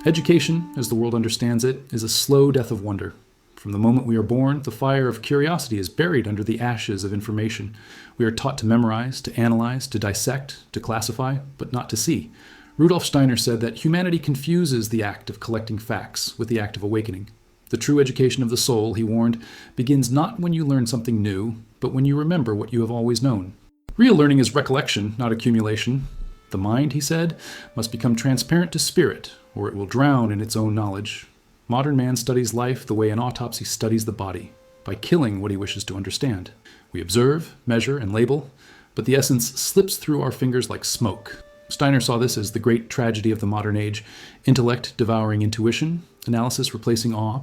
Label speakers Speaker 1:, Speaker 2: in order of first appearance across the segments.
Speaker 1: Education, as the world understands it, is a slow death of wonder. From the moment we are born, the fire of curiosity is buried under the ashes of information. We are taught to memorize, to analyze, to dissect, to classify, but not to see. Rudolf Steiner said that humanity confuses the act of collecting facts with the act of awakening. The true education of the soul, he warned, begins not when you learn something new, but when you remember what you have always known. Real learning is recollection, not accumulation. The mind, he said, must become transparent to spirit, or it will drown in its own knowledge. Modern man studies life the way an autopsy studies the body, by killing what he wishes to understand. We observe, measure, and label, but the essence slips through our fingers like smoke. Steiner saw this as the great tragedy of the modern age, intellect devouring intuition, analysis replacing awe.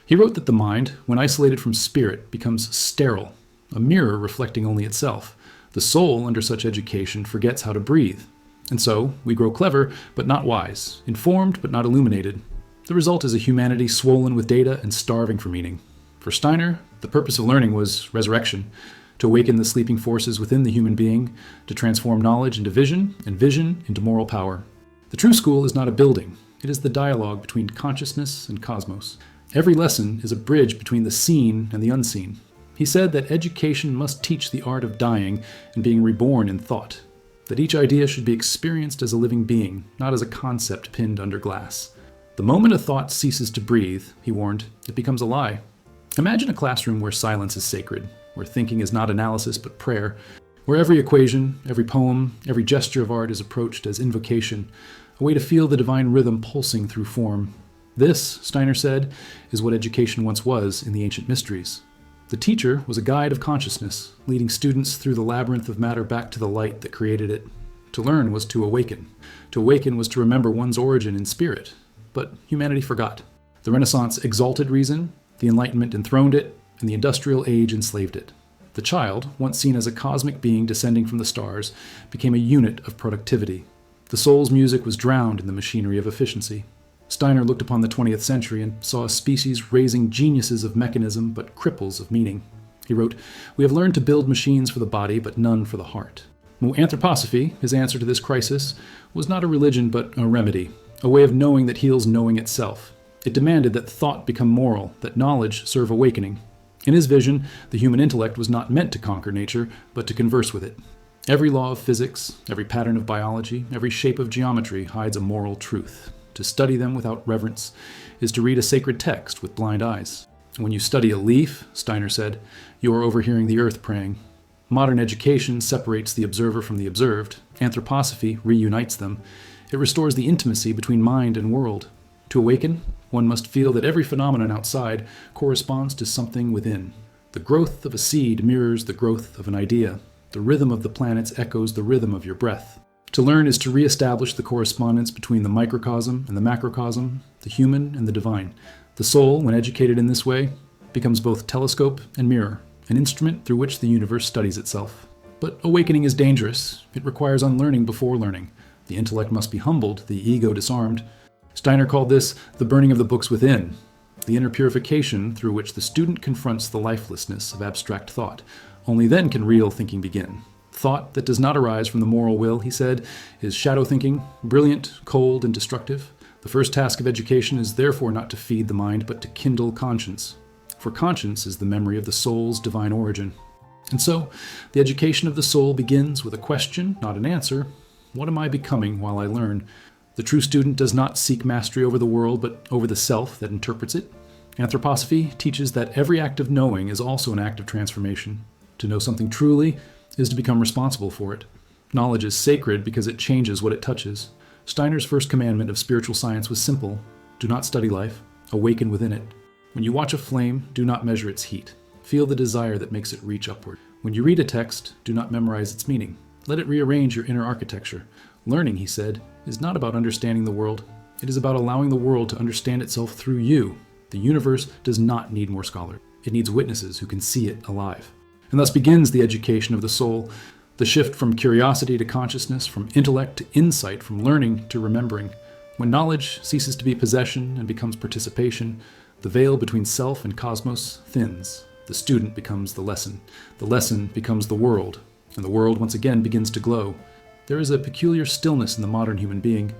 Speaker 1: He wrote that the mind, when isolated from spirit, becomes sterile, a mirror reflecting only itself. The soul, under such education, forgets how to breathe. And so, we grow clever, but not wise, informed, but not illuminated. The result is a humanity swollen with data and starving for meaning. For Steiner, the purpose of learning was resurrection, to awaken the sleeping forces within the human being, to transform knowledge into vision, and vision into moral power. The true school is not a building. It is the dialogue between consciousness and cosmos. Every lesson is a bridge between the seen and the unseen. He said that education must teach the art of dying and being reborn in thought, that each idea should be experienced as a living being, not as a concept pinned under glass. The moment a thought ceases to breathe, he warned, it becomes a lie. Imagine a classroom where silence is sacred, where thinking is not analysis but prayer, where every equation, every poem, every gesture of art is approached as invocation, a way to feel the divine rhythm pulsing through form. This, Steiner said, is what education once was in the ancient mysteries. The teacher was a guide of consciousness, leading students through the labyrinth of matter back to the light that created it. To learn was to awaken. To awaken was to remember one's origin in spirit. But humanity forgot. The Renaissance exalted reason, the Enlightenment enthroned it, and the Industrial Age enslaved it. The child, once seen as a cosmic being descending from the stars, became a unit of productivity. The soul's music was drowned in the machinery of efficiency. Steiner looked upon the 20th century and saw a species raising geniuses of mechanism but cripples of meaning. He wrote, "We have learned to build machines for the body, but none for the heart." Anthroposophy, his answer to this crisis, was not a religion but a remedy, a way of knowing that heals knowing itself. It demanded that thought become moral, that knowledge serve awakening. In his vision, the human intellect was not meant to conquer nature, but to converse with it. Every law of physics, every pattern of biology, every shape of geometry hides a moral truth. To study them without reverence is to read a sacred text with blind eyes. When you study a leaf, Steiner said, you are overhearing the earth praying. Modern education separates the observer from the observed. Anthroposophy reunites them. It restores the intimacy between mind and world. To awaken, one must feel that every phenomenon outside corresponds to something within. The growth of a seed mirrors the growth of an idea. The rhythm of the planets echoes the rhythm of your breath. To learn is to reestablish the correspondence between the microcosm and the macrocosm, the human and the divine. The soul, when educated in this way, becomes both telescope and mirror, an instrument through which the universe studies itself. But awakening is dangerous. It requires unlearning before learning. The intellect must be humbled, the ego disarmed. Steiner called this the burning of the books within, the inner purification through which the student confronts the lifelessness of abstract thought. Only then can real thinking begin. Thought that does not arise from the moral will, he said, is shadow thinking, brilliant, cold, and destructive. The first task of education is therefore not to feed the mind, but to kindle conscience. For conscience is the memory of the soul's divine origin. And so, the education of the soul begins with a question, not an answer. What am I becoming while I learn? The true student does not seek mastery over the world, but over the self that interprets it. Anthroposophy teaches that every act of knowing is also an act of transformation. To know something truly is to become responsible for it. Knowledge is sacred because it changes what it touches. Steiner's first commandment of spiritual science was simple. Do not study life. Awaken within it. When you watch a flame, do not measure its heat. Feel the desire that makes it reach upward. When you read a text, do not memorize its meaning. Let it rearrange your inner architecture. Learning, he said, is not about understanding the world. It is about allowing the world to understand itself through you. The universe does not need more scholars. It needs witnesses who can see it alive. And thus begins the education of the soul, the shift from curiosity to consciousness, from intellect to insight, from learning to remembering. When knowledge ceases to be possession and becomes participation, the veil between self and cosmos thins. The student becomes the lesson becomes the world, and the world once again begins to glow. There is a peculiar stillness in the modern human being,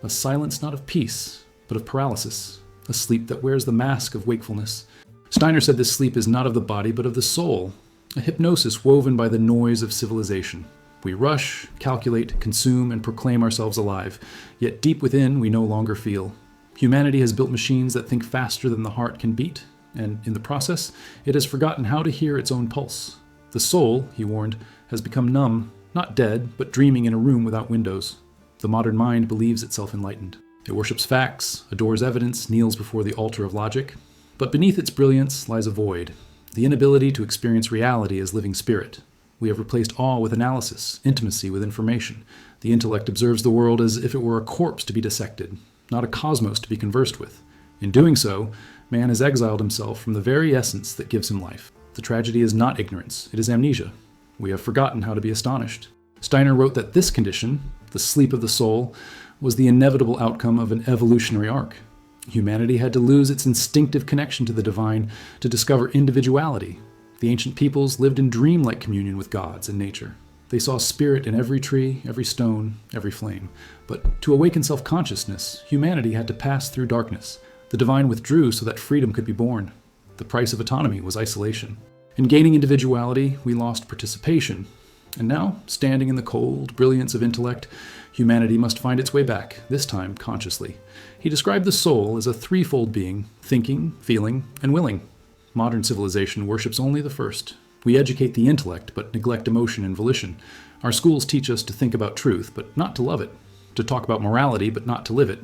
Speaker 1: a silence not of peace, but of paralysis, a sleep that wears the mask of wakefulness. Steiner said this sleep is not of the body, but of the soul, a hypnosis woven by the noise of civilization. We rush, calculate, consume, and proclaim ourselves alive, yet deep within we no longer feel. Humanity has built machines that think faster than the heart can beat, and in the process, it has forgotten how to hear its own pulse. The soul, he warned, has become numb, not dead, but dreaming in a room without windows. The modern mind believes itself enlightened. It worships facts, adores evidence, kneels before the altar of logic. But beneath its brilliance lies a void, the inability to experience reality as living spirit. We have replaced awe with analysis, intimacy with information. The intellect observes the world as if it were a corpse to be dissected, not a cosmos to be conversed with. In doing so, man has exiled himself from the very essence that gives him life. The tragedy is not ignorance, it is amnesia. We have forgotten how to be astonished. Steiner wrote that this condition, the sleep of the soul, was the inevitable outcome of an evolutionary arc. Humanity had to lose its instinctive connection to the divine to discover individuality. The ancient peoples lived in dreamlike communion with gods and nature. They saw spirit in every tree, every stone, every flame. But to awaken self-consciousness, humanity had to pass through darkness. The divine withdrew so that freedom could be born. The price of autonomy was isolation. In gaining individuality, we lost participation. And now, standing in the cold brilliance of intellect, humanity must find its way back, this time consciously. He described the soul as a threefold being, thinking, feeling, and willing. Modern civilization worships only the first. We educate the intellect, but neglect emotion and volition. Our schools teach us to think about truth, but not to love it. To talk about morality, but not to live it.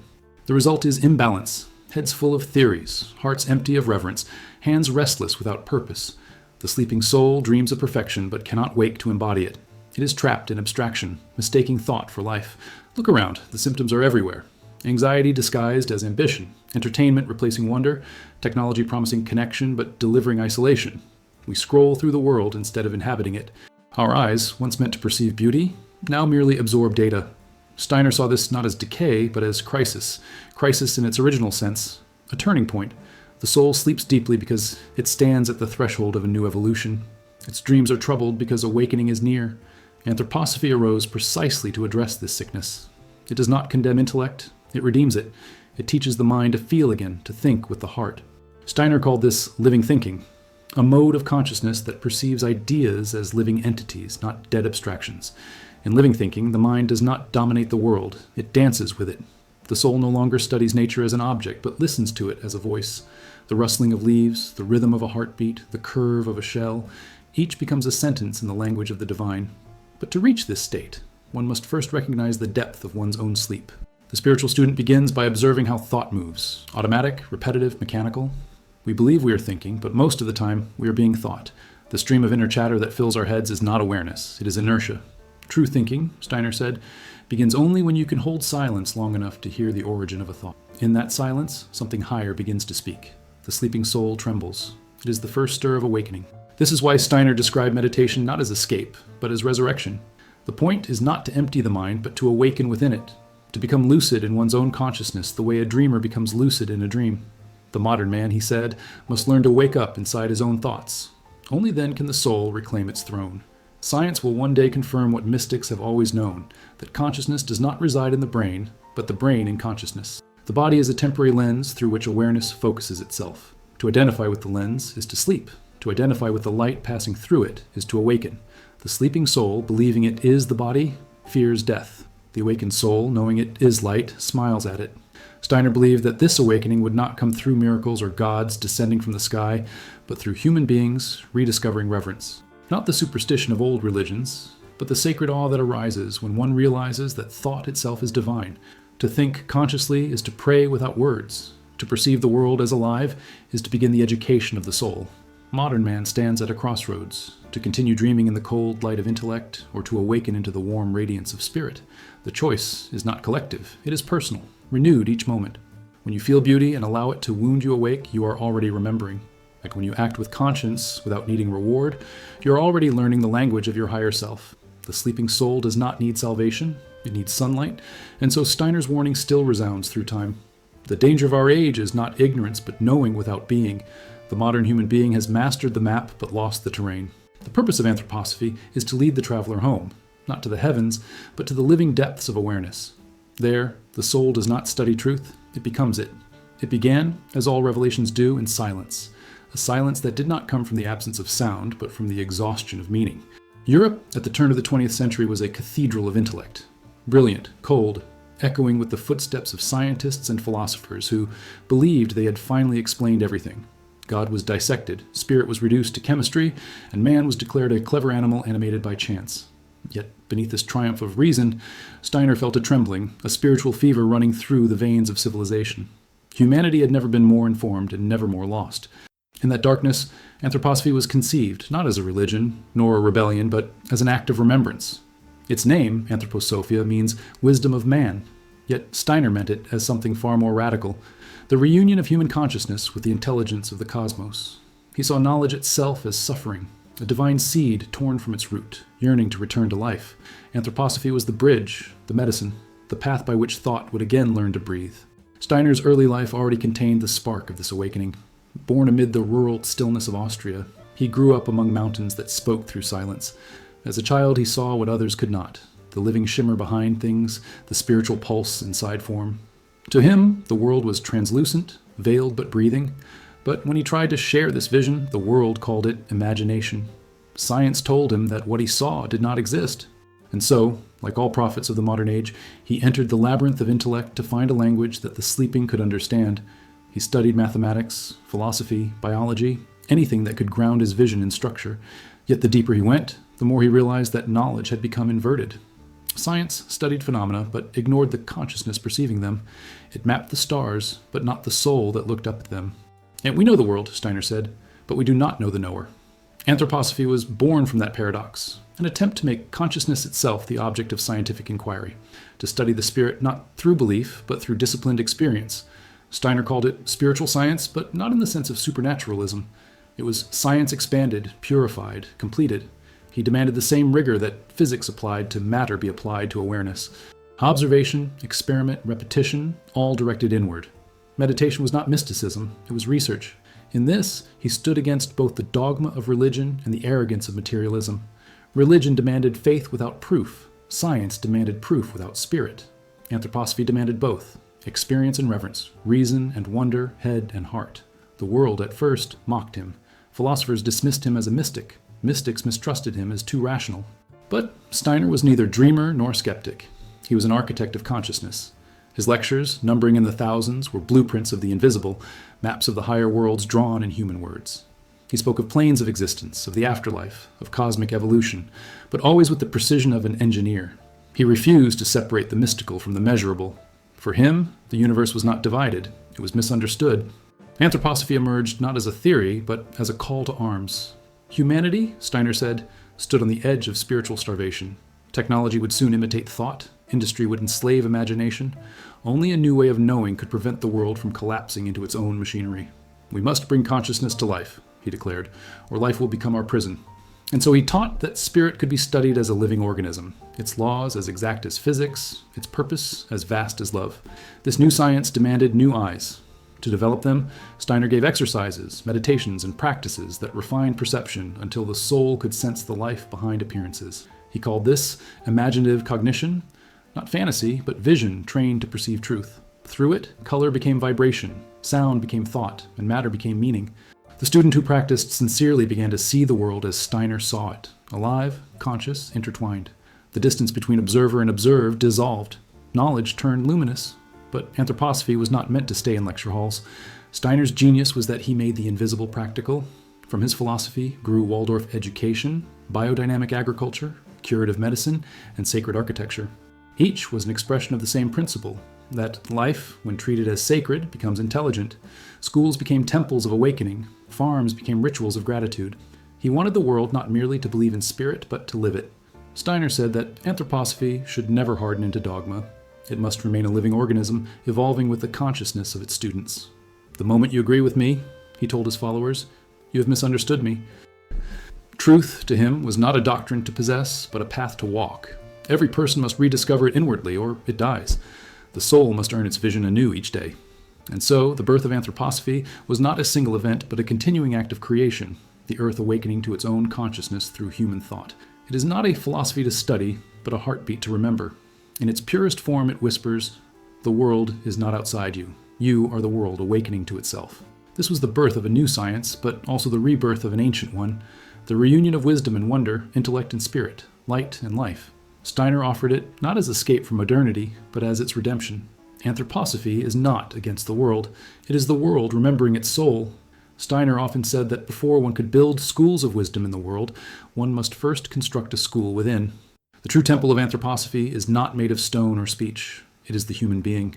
Speaker 1: The result is imbalance. Heads full of theories, hearts empty of reverence, hands restless without purpose. The sleeping soul dreams of perfection, but cannot wake to embody it. It is trapped in abstraction, mistaking thought for life. Look around, the symptoms are everywhere. Anxiety disguised as ambition, entertainment replacing wonder, technology promising connection but delivering isolation. We scroll through the world instead of inhabiting it. Our eyes, once meant to perceive beauty, now merely absorb data. Steiner saw this not as decay, but as crisis. Crisis in its original sense, a turning point. The soul sleeps deeply because it stands at the threshold of a new evolution. Its dreams are troubled because awakening is near. Anthroposophy arose precisely to address this sickness. It does not condemn intellect, it redeems it. It teaches the mind to feel again, to think with the heart. Steiner called this living thinking, a mode of consciousness that perceives ideas as living entities, not dead abstractions. In living thinking, the mind does not dominate the world, it dances with it. The soul no longer studies nature as an object, but listens to it as a voice. The rustling of leaves, the rhythm of a heartbeat, the curve of a shell, each becomes a sentence in the language of the divine. But to reach this state, one must first recognize the depth of one's own sleep. The spiritual student begins by observing how thought moves, automatic, repetitive, mechanical. We believe we are thinking, but most of the time we are being thought. The stream of inner chatter that fills our heads is not awareness, it is inertia. True thinking, Steiner said, begins only when you can hold silence long enough to hear the origin of a thought. In that silence, something higher begins to speak. The sleeping soul trembles. It is the first stir of awakening. This is why Steiner described meditation not as escape, but as resurrection. The point is not to empty the mind, but to awaken within it, to become lucid in one's own consciousness the way a dreamer becomes lucid in a dream. The modern man, he said, must learn to wake up inside his own thoughts. Only then can the soul reclaim its throne. Science will one day confirm what mystics have always known, that consciousness does not reside in the brain, but the brain in consciousness. The body is a temporary lens through which awareness focuses itself. To identify with the lens is to sleep. To identify with the light passing through it is to awaken. The sleeping soul, believing it is the body, fears death. The awakened soul, knowing it is light, smiles at it. Steiner believed that this awakening would not come through miracles or gods descending from the sky, but through human beings rediscovering reverence. Not the superstition of old religions, but the sacred awe that arises when one realizes that thought itself is divine. To think consciously is to pray without words. To perceive the world as alive is to begin the education of the soul. Modern man stands at a crossroads, to continue dreaming in the cold light of intellect or to awaken into the warm radiance of spirit. The choice is not collective, it is personal, renewed each moment. When you feel beauty and allow it to wound you awake, you are already remembering. Like when you act with conscience without needing reward, you're already learning the language of your higher self. The sleeping soul does not need salvation, it needs sunlight, and so Steiner's warning still resounds through time. The danger of our age is not ignorance, but knowing without being. The modern human being has mastered the map, but lost the terrain. The purpose of anthroposophy is to lead the traveler home, not to the heavens, but to the living depths of awareness. There, the soul does not study truth, it becomes it. It began, as all revelations do, in silence. A silence that did not come from the absence of sound, but from the exhaustion of meaning. Europe, at the turn of the 20th century, was a cathedral of intellect. Brilliant, cold, echoing with the footsteps of scientists and philosophers who believed they had finally explained everything. God was dissected, spirit was reduced to chemistry, and man was declared a clever animal animated by chance. Yet, beneath this triumph of reason, Steiner felt a trembling, a spiritual fever running through the veins of civilization. Humanity had never been more informed and never more lost. In that darkness, anthroposophy was conceived, not as a religion, nor a rebellion, but as an act of remembrance. Its name, Anthroposophia, means wisdom of man, yet Steiner meant it as something far more radical, the reunion of human consciousness with the intelligence of the cosmos. He saw knowledge itself as suffering, a divine seed torn from its root, yearning to return to life. Anthroposophy was the bridge, the medicine, the path by which thought would again learn to breathe. Steiner's early life already contained the spark of this awakening. Born amid the rural stillness of Austria, he grew up among mountains that spoke through silence. As a child, he saw what others could not, the living shimmer behind things, the spiritual pulse inside form. To him, the world was translucent, veiled but breathing. But when he tried to share this vision, the world called it imagination. Science told him that what he saw did not exist. And so, like all prophets of the modern age, he entered the labyrinth of intellect to find a language that the sleeping could understand. He studied mathematics, philosophy, biology, anything that could ground his vision in structure. Yet the deeper he went, the more he realized that knowledge had become inverted. Science studied phenomena, but ignored the consciousness perceiving them. It mapped the stars, but not the soul that looked up at them. And we know the world, Steiner said, but we do not know the knower. Anthroposophy was born from that paradox, an attempt to make consciousness itself the object of scientific inquiry, to study the spirit not through belief, but through disciplined experience. Steiner called it spiritual science, but not in the sense of supernaturalism. It was science expanded, purified, completed. He demanded the same rigor that physics applied to matter be applied to awareness. Observation, experiment, repetition, all directed inward. Meditation was not mysticism, it was research. In this, he stood against both the dogma of religion and the arrogance of materialism. Religion demanded faith without proof. Science demanded proof without spirit. Anthroposophy demanded both, experience and reverence, reason and wonder, head and heart. The world, at first, mocked him. Philosophers dismissed him as a mystic. Mystics mistrusted him as too rational. But Steiner was neither dreamer nor skeptic. He was an architect of consciousness. His lectures, numbering in the thousands, were blueprints of the invisible, maps of the higher worlds drawn in human words. He spoke of planes of existence, of the afterlife, of cosmic evolution, but always with the precision of an engineer. He refused to separate the mystical from the measurable. For him, the universe was not divided, it was misunderstood. Anthroposophy emerged not as a theory, but as a call to arms. Humanity, Steiner said, stood on the edge of spiritual starvation. Technology would soon imitate thought. Industry would enslave imagination. Only a new way of knowing could prevent the world from collapsing into its own machinery. We must bring consciousness to life, he declared, or life will become our prison. And so he taught that spirit could be studied as a living organism, its laws as exact as physics, its purpose as vast as love. This new science demanded new eyes. To develop them, Steiner gave exercises, meditations, and practices that refined perception until the soul could sense the life behind appearances. He called this imaginative cognition, not fantasy, but vision trained to perceive truth. Through it, color became vibration, sound became thought, and matter became meaning. The student who practiced sincerely began to see the world as Steiner saw it, alive, conscious, intertwined. The distance between observer and observed dissolved. Knowledge turned luminous. But anthroposophy was not meant to stay in lecture halls. Steiner's genius was that he made the invisible practical. From his philosophy grew Waldorf education, biodynamic agriculture, curative medicine, and sacred architecture. Each was an expression of the same principle, that life, when treated as sacred, becomes intelligent. Schools became temples of awakening. Farms became rituals of gratitude. He wanted the world not merely to believe in spirit, but to live it. Steiner said that anthroposophy should never harden into dogma. It must remain a living organism, evolving with the consciousness of its students. The moment you agree with me, he told his followers, you have misunderstood me. Truth, to him, was not a doctrine to possess, but a path to walk. Every person must rediscover it inwardly, or it dies. The soul must earn its vision anew each day. And so, the birth of anthroposophy was not a single event, but a continuing act of creation, the earth awakening to its own consciousness through human thought. It is not a philosophy to study, but a heartbeat to remember. In its purest form, it whispers, the world is not outside you. You are the world awakening to itself. This was the birth of a new science, but also the rebirth of an ancient one, the reunion of wisdom and wonder, intellect and spirit, light and life. Steiner offered it not as escape from modernity, but as its redemption. Anthroposophy is not against the world. It is the world remembering its soul. Steiner often said that before one could build schools of wisdom in the world, one must first construct a school within. The true temple of anthroposophy is not made of stone or speech. It is the human being.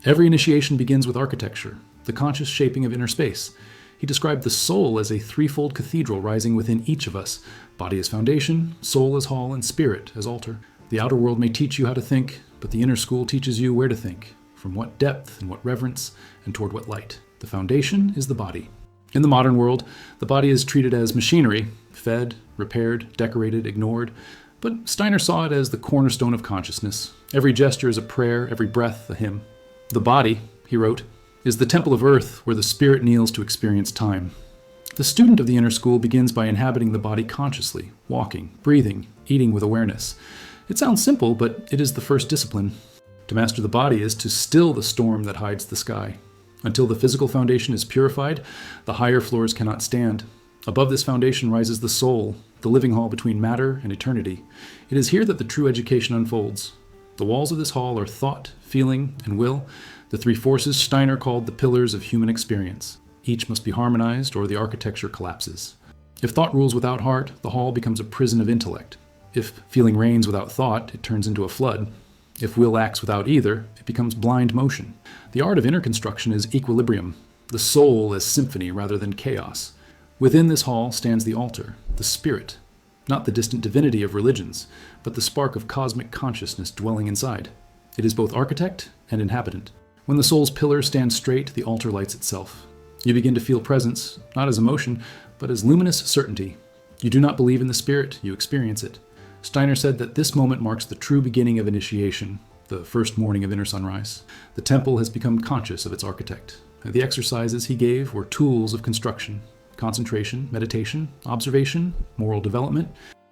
Speaker 1: Every initiation begins with architecture, the conscious shaping of inner space. He described the soul as a threefold cathedral rising within each of us, body as foundation, soul as hall, and spirit as altar. The outer world may teach you how to think, but the inner school teaches you where to think, from what depth and what reverence, and toward what light. The foundation is the body. In the modern world, the body is treated as machinery, fed, repaired, decorated, ignored, but Steiner saw it as the cornerstone of consciousness. Every gesture is a prayer, every breath a hymn. The body, he wrote, is the temple of earth where the spirit kneels to experience time. The student of the inner school begins by inhabiting the body consciously, walking, breathing, eating with awareness. It sounds simple, but it is the first discipline. To master the body is to still the storm that hides the sky. Until the physical foundation is purified, the higher floors cannot stand. Above this foundation rises the soul, the living hall between matter and eternity. It is here that the true education unfolds. The walls of this hall are thought, feeling, and will, the three forces Steiner called the pillars of human experience. Each must be harmonized or the architecture collapses. If thought rules without heart, the hall becomes a prison of intellect. If feeling reigns without thought, it turns into a flood. If will acts without either, it becomes blind motion. The art of inner construction is equilibrium, the soul as symphony rather than chaos. Within this hall stands the altar, the spirit, not the distant divinity of religions, but the spark of cosmic consciousness dwelling inside. It is both architect and inhabitant. When the soul's pillars stand straight, the altar lights itself. You begin to feel presence, not as emotion, but as luminous certainty. You do not believe in the spirit, you experience it. Steiner said that this moment marks the true beginning of initiation, the first morning of inner sunrise. The temple has become conscious of its architect. The exercises he gave were tools of construction, concentration, meditation, observation, moral development.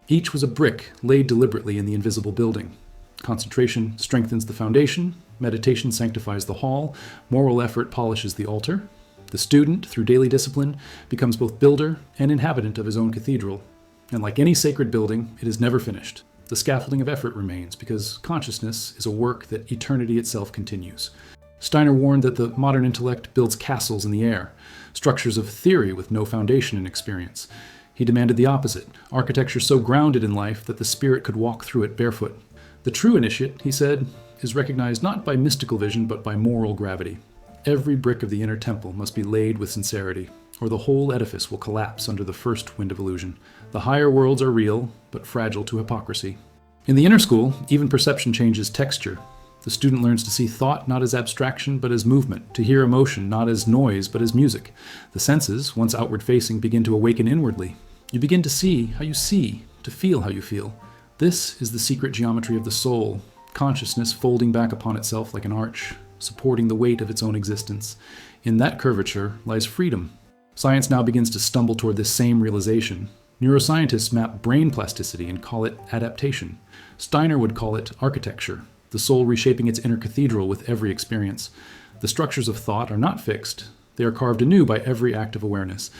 Speaker 1: Each was a brick laid deliberately in the invisible building. Concentration strengthens the foundation, meditation sanctifies the hall, moral effort polishes the altar. The student, through daily discipline, becomes both builder and inhabitant of his own cathedral. And like any sacred building, it is never finished. The scaffolding of effort remains, because consciousness is a work that eternity itself continues. Steiner warned that the modern intellect builds castles in the air, structures of theory with no foundation in experience. He demanded the opposite, architecture so grounded in life that the spirit could walk through it barefoot. The true initiate, he said, is recognized not by mystical vision but by moral gravity. Every brick of the inner temple must be laid with sincerity, or the whole edifice will collapse under the first wind of illusion. The higher worlds are real, but fragile to hypocrisy. In the inner school, even perception changes texture. The student learns to see thought not as abstraction but as movement, to hear emotion not as noise but as music. The senses, once outward-facing, begin to awaken inwardly. You begin to see how you see, to feel how you feel. This is the secret geometry of the soul, consciousness folding back upon itself like an arch, supporting the weight of its own existence. In that curvature lies freedom. Science now begins to stumble toward this same realization. Neuroscientists map brain plasticity and call it adaptation. Steiner would call it architecture, the soul reshaping its inner cathedral with every experience. The structures of thought are not fixed. They are carved anew by every act of awareness.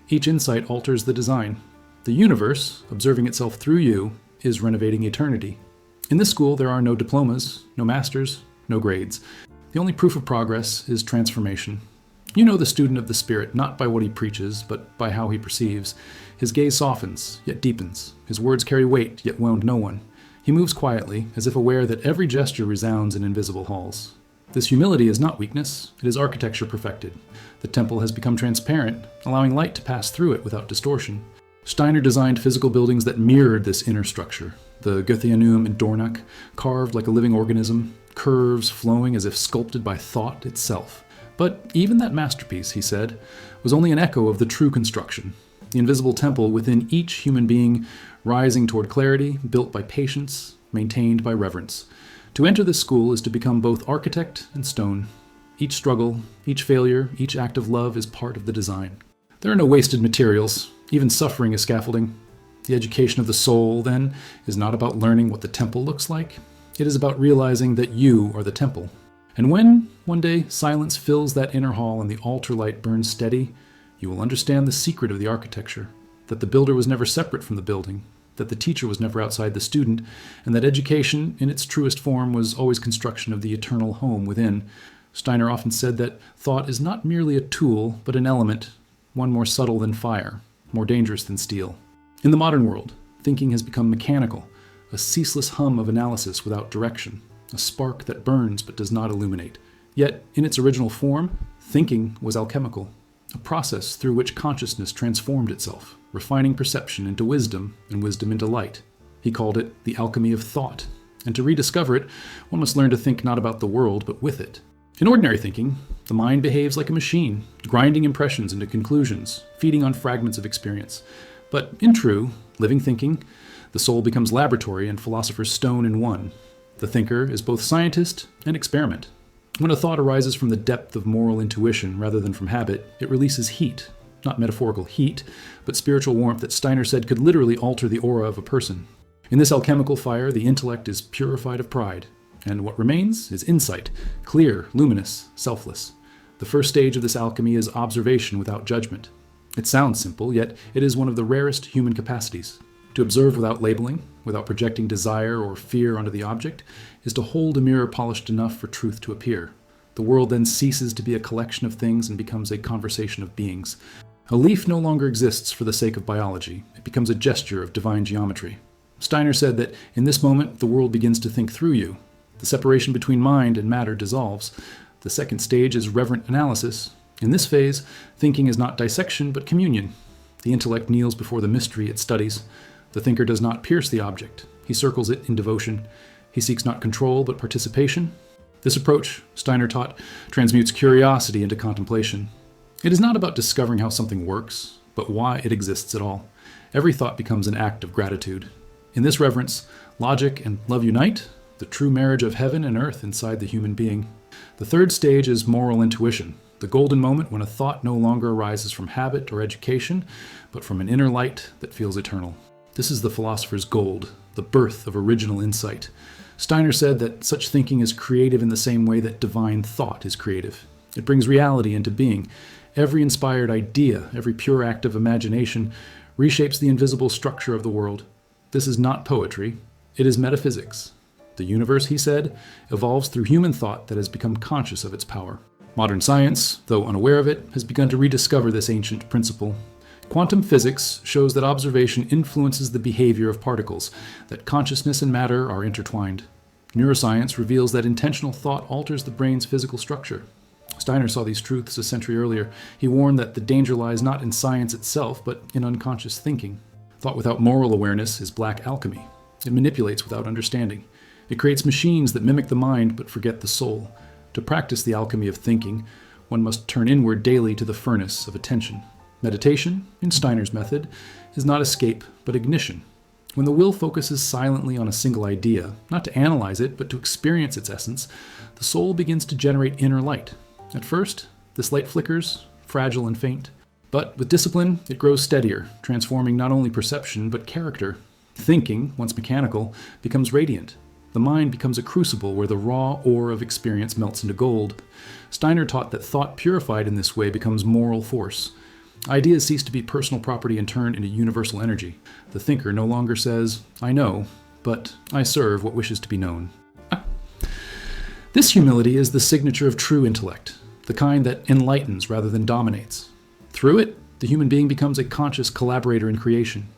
Speaker 1: Each insight alters the design. The universe, observing itself through you, is renovating eternity. In this school, there are no diplomas, no masters, no grades. The only proof of progress is transformation. You know the student of the spirit not by what he preaches, but by how he perceives. His gaze softens, yet deepens. His words carry weight, yet wound no one. He moves quietly, as if aware that every gesture resounds in invisible halls. This humility is not weakness, it is architecture perfected. The temple has become transparent, allowing light to pass through it without distortion. Steiner designed physical buildings that mirrored this inner structure. The Goetheanum in Dornach, carved like a living organism, curves flowing as if sculpted by thought itself. But even that masterpiece, he said, was only an echo of the true construction. The invisible temple within each human being, rising toward clarity, built by patience, maintained by reverence. To enter this school is to become both architect and stone. Each struggle, each failure, each act of love is part of the design. There are no wasted materials. Even suffering is scaffolding. The education of the soul, then, is not about learning what the temple looks like. It is about realizing that you are the temple. And when one day silence fills that inner hall and the altar light burns steady, you will understand the secret of the architecture, that the builder was never separate from the building, that the teacher was never outside the student, and that education, in its truest form, was always construction of the eternal home within. Steiner often said that thought is not merely a tool, but an element, one more subtle than fire, more dangerous than steel. In the modern world, thinking has become mechanical, a ceaseless hum of analysis without direction, a spark that burns but does not illuminate. Yet, in its original form, thinking was alchemical, a process through which consciousness transformed itself, refining perception into wisdom and wisdom into light. He called it the alchemy of thought, and to rediscover it, one must learn to think not about the world, but with it. In ordinary thinking, the mind behaves like a machine, grinding impressions into conclusions, feeding on fragments of experience. But in true, living thinking, the soul becomes laboratory and philosopher's stone in one. The thinker is both scientist and experiment. When a thought arises from the depth of moral intuition rather than from habit, it releases heat, not metaphorical heat, but spiritual warmth that Steiner said could literally alter the aura of a person. In this alchemical fire, the intellect is purified of pride, and what remains is insight, clear, luminous, selfless. The first stage of this alchemy is observation without judgment. It sounds simple, yet it is one of the rarest human capacities. To observe without labeling, without projecting desire or fear onto the object, is to hold a mirror polished enough for truth to appear. The world then ceases to be a collection of things and becomes a conversation of beings. A leaf no longer exists for the sake of biology. It becomes a gesture of divine geometry. Steiner said that in this moment, the world begins to think through you. The separation between mind and matter dissolves. The second stage is reverent analysis. In this phase, thinking is not dissection, but communion. The intellect kneels before the mystery it studies. The thinker does not pierce the object. He circles it in devotion. He seeks not control, but participation. This approach, Steiner taught, transmutes curiosity into contemplation. It is not about discovering how something works, but why it exists at all. Every thought becomes an act of gratitude. In this reverence, logic and love unite, the true marriage of heaven and earth inside the human being. The third stage is moral intuition, the golden moment when a thought no longer arises from habit or education, but from an inner light that feels eternal. This is the philosopher's gold, the birth of original insight. Steiner said that such thinking is creative in the same way that divine thought is creative. It brings reality into being. Every inspired idea, every pure act of imagination reshapes the invisible structure of the world. This is not poetry, it is metaphysics. The universe, he said, evolves through human thought that has become conscious of its power. Modern science, though unaware of it, has begun to rediscover this ancient principle. Quantum physics shows that observation influences the behavior of particles, that consciousness and matter are intertwined. Neuroscience reveals that intentional thought alters the brain's physical structure. Steiner saw these truths a century earlier. He warned that the danger lies not in science itself, but in unconscious thinking. Thought without moral awareness is black alchemy. It manipulates without understanding. It creates machines that mimic the mind but forget the soul. To practice the alchemy of thinking, one must turn inward daily to the furnace of attention. Meditation, in Steiner's method, is not escape, but ignition. When the will focuses silently on a single idea, not to analyze it, but to experience its essence, the soul begins to generate inner light. At first, this light flickers, fragile and faint. But with discipline, it grows steadier, transforming not only perception, but character. Thinking, once mechanical, becomes radiant. The mind becomes a crucible where the raw ore of experience melts into gold. Steiner taught that thought purified in this way becomes moral force. Ideas cease to be personal property and turn into universal energy. The thinker no longer says, I know, but I serve what wishes to be known. This humility is the signature of true intellect, the kind that enlightens rather than dominates. Through it, the human being becomes a conscious collaborator in creation.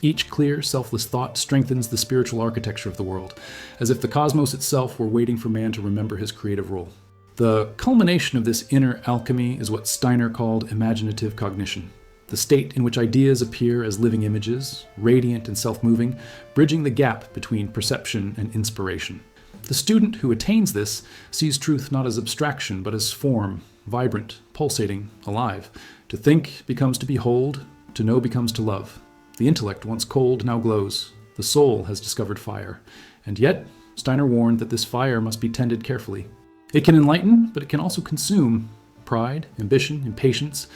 Speaker 1: Each clear, selfless thought strengthens the spiritual architecture of the world, as if the cosmos itself were waiting for man to remember his creative role. The culmination of this inner alchemy is what Steiner called imaginative cognition, the state in which ideas appear as living images, radiant and self-moving, bridging the gap between perception and inspiration. The student who attains this sees truth not as abstraction, but as form, vibrant, pulsating, alive. To think becomes to behold, to know becomes to love. The intellect, once cold, now glows. The soul has discovered fire. And yet, Steiner warned that this fire must be tended carefully. It can enlighten, but it can also consume. Pride, ambition, impatience,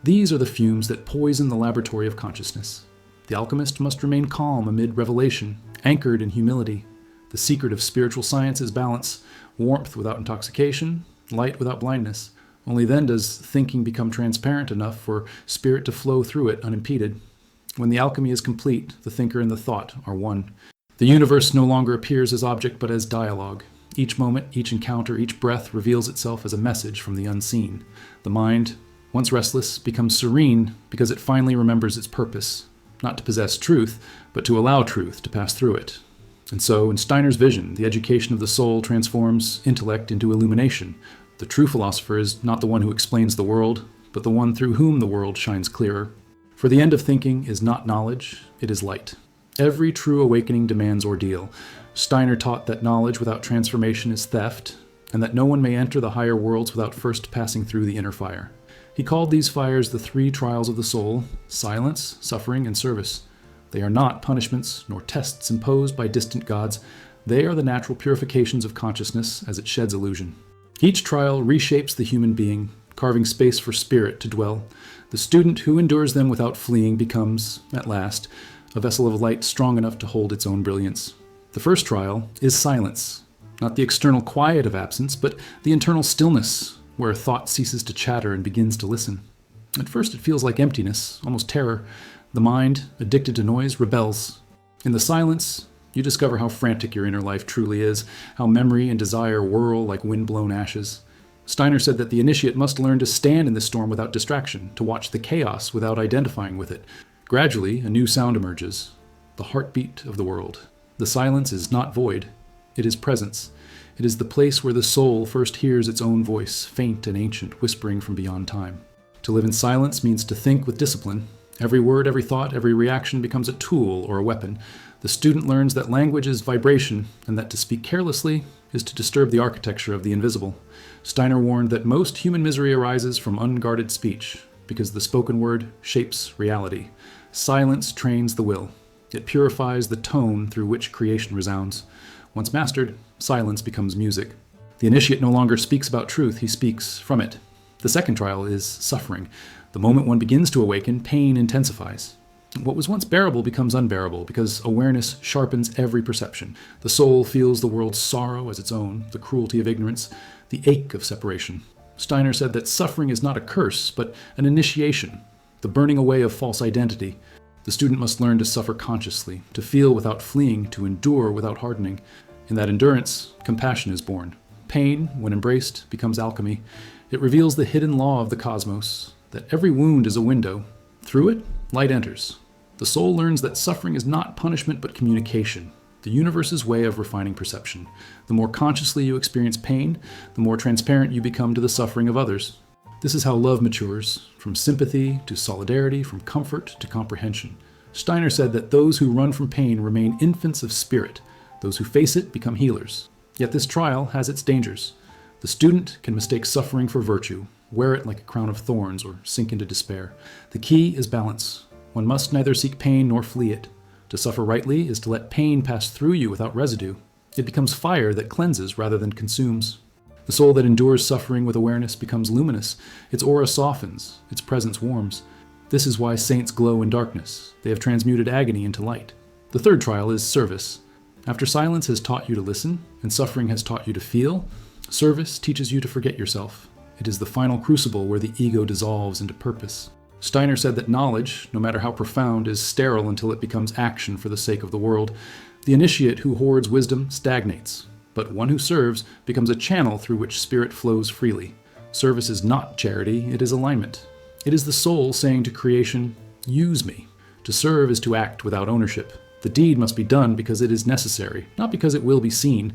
Speaker 1: these are the fumes that poison the laboratory of consciousness. The alchemist must remain calm amid revelation, anchored in humility. The secret of spiritual science is balance, warmth without intoxication, light without blindness. Only then does thinking become transparent enough for spirit to flow through it unimpeded. When the alchemy is complete, the thinker and the thought are one. The universe no longer appears as object but as dialogue. Each moment, each encounter, each breath reveals itself as a message from the unseen. The mind, once restless, becomes serene because it finally remembers its purpose, not to possess truth, but to allow truth to pass through it. And so, in Steiner's vision, the education of the soul transforms intellect into illumination. The true philosopher is not the one who explains the world, but the one through whom the world shines clearer. For the end of thinking is not knowledge, it is light. Every true awakening demands ordeal. Steiner taught that knowledge without transformation is theft, and that no one may enter the higher worlds without first passing through the inner fire. He called these fires the three trials of the soul: silence, suffering, and service. They are not punishments nor tests imposed by distant gods. They are the natural purifications of consciousness as it sheds illusion. Each trial reshapes the human being, carving space for spirit to dwell. The student who endures them without fleeing becomes, at last, a vessel of light strong enough to hold its own brilliance. The first trial is silence, not the external quiet of absence, but the internal stillness, where thought ceases to chatter and begins to listen. At first it feels like emptiness, almost terror. The mind, addicted to noise, rebels. In the silence, you discover how frantic your inner life truly is, how memory and desire whirl like wind-blown ashes. Steiner said that the initiate must learn to stand in the storm without distraction, to watch the chaos without identifying with it. Gradually, a new sound emerges, the heartbeat of the world. The silence is not void, it is presence. It is the place where the soul first hears its own voice, faint and ancient, whispering from beyond time. To live in silence means to think with discipline. Every word, every thought, every reaction becomes a tool or a weapon. The student learns that language is vibration, and that to speak carelessly is to disturb the architecture of the invisible. Steiner warned that most human misery arises from unguarded speech, because the spoken word shapes reality. Silence trains the will. It purifies the tone through which creation resounds. Once mastered, silence becomes music. The initiate no longer speaks about truth, he speaks from it. The second trial is suffering. The moment one begins to awaken, pain intensifies. What was once bearable becomes unbearable because awareness sharpens every perception. The soul feels the world's sorrow as its own, the cruelty of ignorance, the ache of separation. Steiner said that suffering is not a curse, but an initiation, the burning away of false identity. The student must learn to suffer consciously, to feel without fleeing, to endure without hardening. In that endurance, compassion is born. Pain, when embraced, becomes alchemy. It reveals the hidden law of the cosmos, that every wound is a window. Through it, light enters. The soul learns that suffering is not punishment but communication, the universe's way of refining perception. The more consciously you experience pain, the more transparent you become to the suffering of others. This is how love matures, from sympathy to solidarity, from comfort to comprehension. Steiner said that those who run from pain remain infants of spirit. Those who face it become healers. Yet this trial has its dangers. The student can mistake suffering for virtue, wear it like a crown of thorns, or sink into despair. The key is balance. One must neither seek pain nor flee it. To suffer rightly is to let pain pass through you without residue. It becomes fire that cleanses rather than consumes. The soul that endures suffering with awareness becomes luminous. Its aura softens, its presence warms. This is why saints glow in darkness. They have transmuted agony into light. The third trial is service. After silence has taught you to listen, and suffering has taught you to feel, service teaches you to forget yourself. It is the final crucible where the ego dissolves into purpose. Steiner said that knowledge, no matter how profound, is sterile until it becomes action for the sake of the world. The initiate who hoards wisdom stagnates, but one who serves becomes a channel through which spirit flows freely. Service is not charity, it is alignment. It is the soul saying to creation, "Use me." To serve is to act without ownership. The deed must be done because it is necessary, not because it will be seen.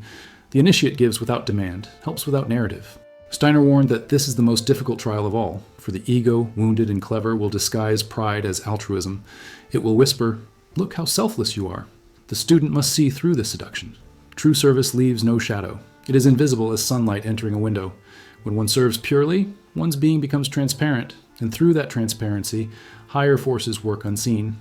Speaker 1: The initiate gives without demand, helps without narrative. Steiner warned that this is the most difficult trial of all, for the ego, wounded and clever, will disguise pride as altruism. It will whisper, "Look how selfless you are." The student must see through this seduction. True service leaves no shadow. It is invisible as sunlight entering a window. When one serves purely, one's being becomes transparent, and through that transparency, higher forces work unseen.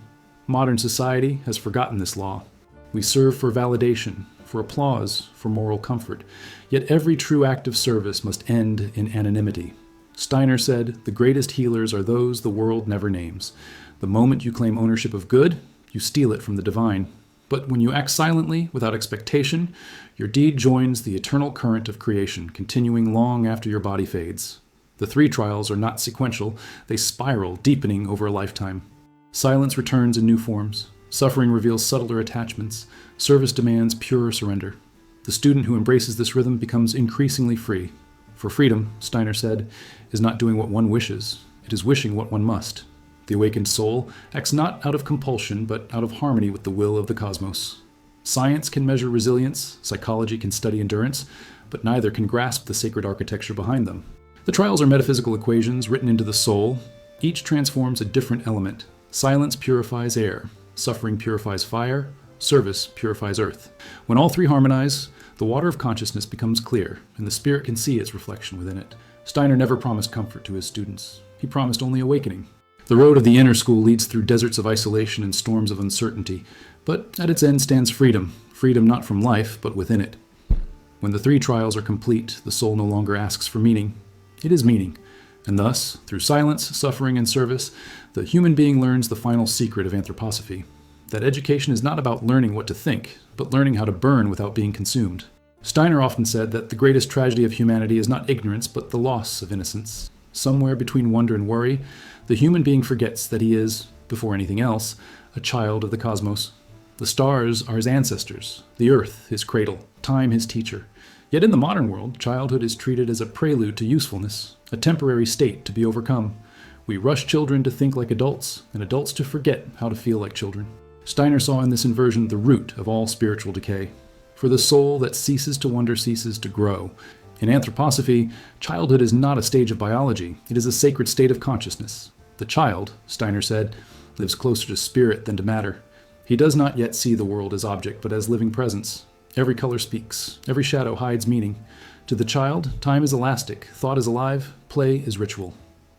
Speaker 1: Modern society has forgotten this law. We serve for validation, for applause, for moral comfort. Yet every true act of service must end in anonymity. Steiner said, "The greatest healers are those the world never names. The moment you claim ownership of good, you steal it from the divine. But when you act silently, without expectation, your deed joins the eternal current of creation, continuing long after your body fades. The three trials are not sequential, they spiral, deepening over a lifetime. Silence returns in new forms. Suffering reveals subtler attachments. Service demands purer surrender. The student who embraces this rhythm becomes increasingly free. For freedom, Steiner said, is not doing what one wishes, it is wishing what one must. The awakened soul acts not out of compulsion, but out of harmony with the will of the cosmos. Science can measure resilience, psychology can study endurance, but neither can grasp the sacred architecture behind them. The trials are metaphysical equations written into the soul. Each transforms a different element. Silence purifies air, suffering purifies fire, service purifies earth. When all three harmonize, the water of consciousness becomes clear, and the spirit can see its reflection within it. Steiner never promised comfort to his students. He promised only awakening. The road of the inner school leads through deserts of isolation and storms of uncertainty, but at its end stands freedom. Freedom not from life, but within it. When the three trials are complete, the soul no longer asks for meaning. It is meaning. And thus, through silence, suffering, and service, the human being learns the final secret of anthroposophy. That education is not about learning what to think, but learning how to burn without being consumed. Steiner often said that the greatest tragedy of humanity is not ignorance, but the loss of innocence. Somewhere between wonder and worry, the human being forgets that he is, before anything else, a child of the cosmos. The stars are his ancestors, the earth his cradle, time his teacher. Yet in the modern world, childhood is treated as a prelude to usefulness, a temporary state to be overcome. We rush children to think like adults, and adults to forget how to feel like children. Steiner saw in this inversion the root of all spiritual decay. For the soul that ceases to wonder ceases to grow. In anthroposophy, childhood is not a stage of biology, it is a sacred state of consciousness. The child, Steiner said, lives closer to spirit than to matter. He does not yet see the world as object, but as living presence. Every color speaks, every shadow hides meaning. To the child, time is elastic, thought is alive, play is ritual.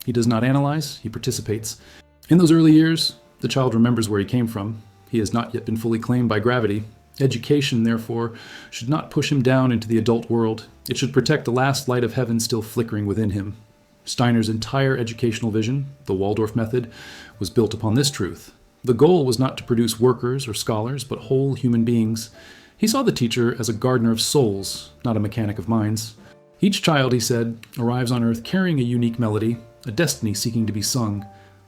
Speaker 1: He does not analyze, he participates. In those early years, the child remembers where he came from. He has not yet been fully claimed by gravity. Education, therefore, should not push him down into the adult world. It should protect the last light of heaven still flickering within him. Steiner's entire educational vision, the Waldorf method, was built upon this truth. The goal was not to produce workers or scholars, but whole human beings. He saw the teacher as a gardener of souls, not a mechanic of minds. Each child, he said, arrives on earth carrying a unique melody, a destiny seeking to be sung.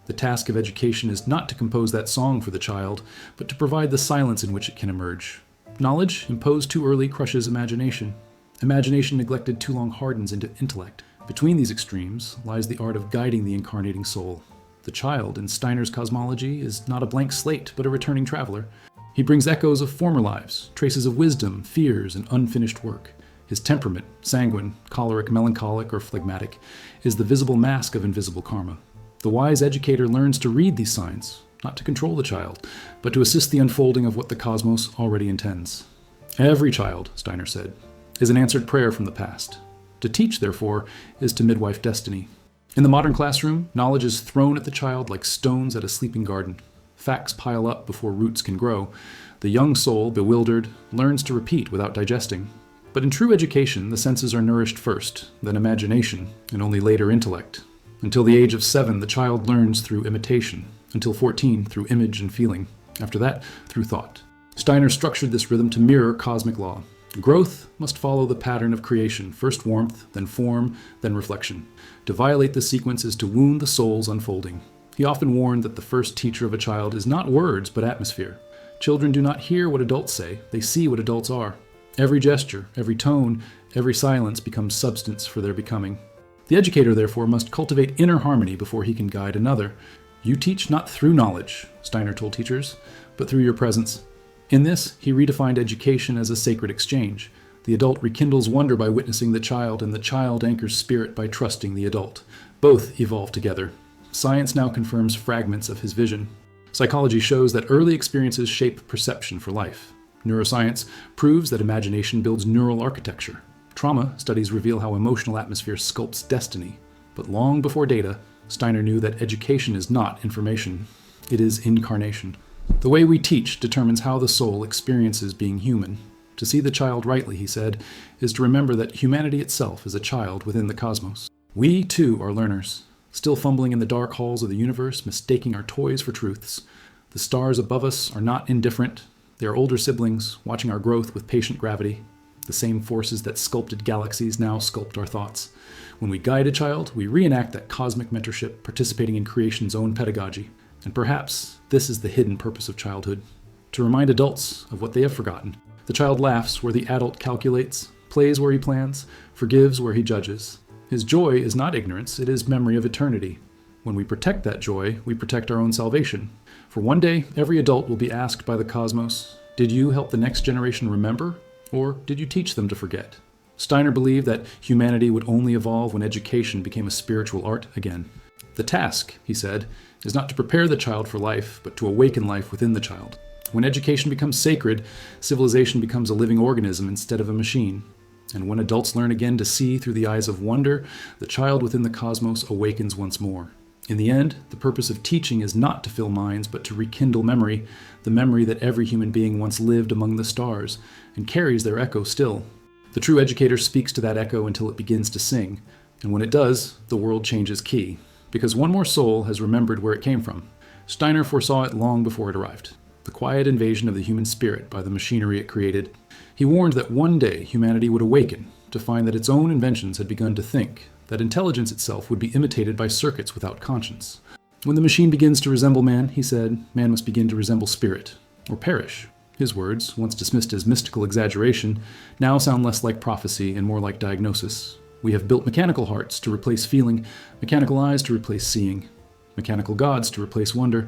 Speaker 1: The task of education is not to compose that song for the child, but to provide the silence in which it can emerge. Knowledge, imposed too early, crushes imagination. Imagination neglected too long hardens into intellect. Between these extremes lies the art of guiding the incarnating soul. The child, in Steiner's cosmology, is not a blank slate, but a returning traveler. He brings echoes of former lives, traces of wisdom, fears, and unfinished work. His temperament, sanguine, choleric, melancholic, or phlegmatic, is the visible mask of invisible karma. The wise educator learns to read these signs, not to control the child, but to assist the unfolding of what the cosmos already intends. Every child, Steiner said, is an answered prayer from the past. To teach, therefore, is to midwife destiny. In the modern classroom, knowledge is thrown at the child like stones at a sleeping garden. Facts pile up before roots can grow. The young soul, bewildered, learns to repeat without digesting. But in true education, the senses are nourished first, then imagination, and only later intellect. Until the age of 7, the child learns through imitation. Until 14, through image and feeling. After that, through thought. Steiner structured this rhythm to mirror cosmic law. Growth must follow the pattern of creation, first warmth, then form, then reflection. To violate the sequence is to wound the soul's unfolding. He often warned that the first teacher of a child is not words, but atmosphere. Children do not hear what adults say, they see what adults are. Every gesture, every tone, every silence becomes substance for their becoming. The educator, therefore, must cultivate inner harmony before he can guide another. You teach not through knowledge, Steiner told teachers, but through your presence. In this, he redefined education as a sacred exchange. The adult rekindles wonder by witnessing the child, and the child anchors spirit by trusting the adult. Both evolve together. Science now confirms fragments of his vision. Psychology shows that early experiences shape perception for life. Neuroscience proves that imagination builds neural architecture. Trauma studies reveal how emotional atmosphere sculpts destiny. But long before data, Steiner knew that education is not information. It is incarnation. The way we teach determines how the soul experiences being human. To see the child rightly, he said, is to remember that humanity itself is a child within the cosmos. We, too, are learners, still fumbling in the dark halls of the universe, mistaking our toys for truths. The stars above us are not indifferent. They are older siblings, watching our growth with patient gravity. The same forces that sculpted galaxies now sculpt our thoughts. When we guide a child, we reenact that cosmic mentorship, participating in creation's own pedagogy. And perhaps this is the hidden purpose of childhood, to remind adults of what they have forgotten. The child laughs where the adult calculates, plays where he plans, forgives where he judges. His joy is not ignorance, it is memory of eternity. When we protect that joy, we protect our own salvation. For one day, every adult will be asked by the cosmos, did you help the next generation remember, or did you teach them to forget? Steiner believed that humanity would only evolve when education became a spiritual art again. The task, he said, is not to prepare the child for life, but to awaken life within the child. When education becomes sacred, civilization becomes a living organism instead of a machine. And when adults learn again to see through the eyes of wonder, the child within the cosmos awakens once more. In the end, the purpose of teaching is not to fill minds, but to rekindle memory, the memory that every human being once lived among the stars, and carries their echo still. The true educator speaks to that echo until it begins to sing, and when it does, the world changes key, because one more soul has remembered where it came from. Steiner foresaw it long before it arrived, the quiet invasion of the human spirit by the machinery it created. He warned that one day humanity would awaken to find that its own inventions had begun to think, that intelligence itself would be imitated by circuits without conscience. When the machine begins to resemble man, he said, man must begin to resemble spirit, or perish. His words, once dismissed as mystical exaggeration, now sound less like prophecy and more like diagnosis. We have built mechanical hearts to replace feeling, mechanical eyes to replace seeing, mechanical gods to replace wonder.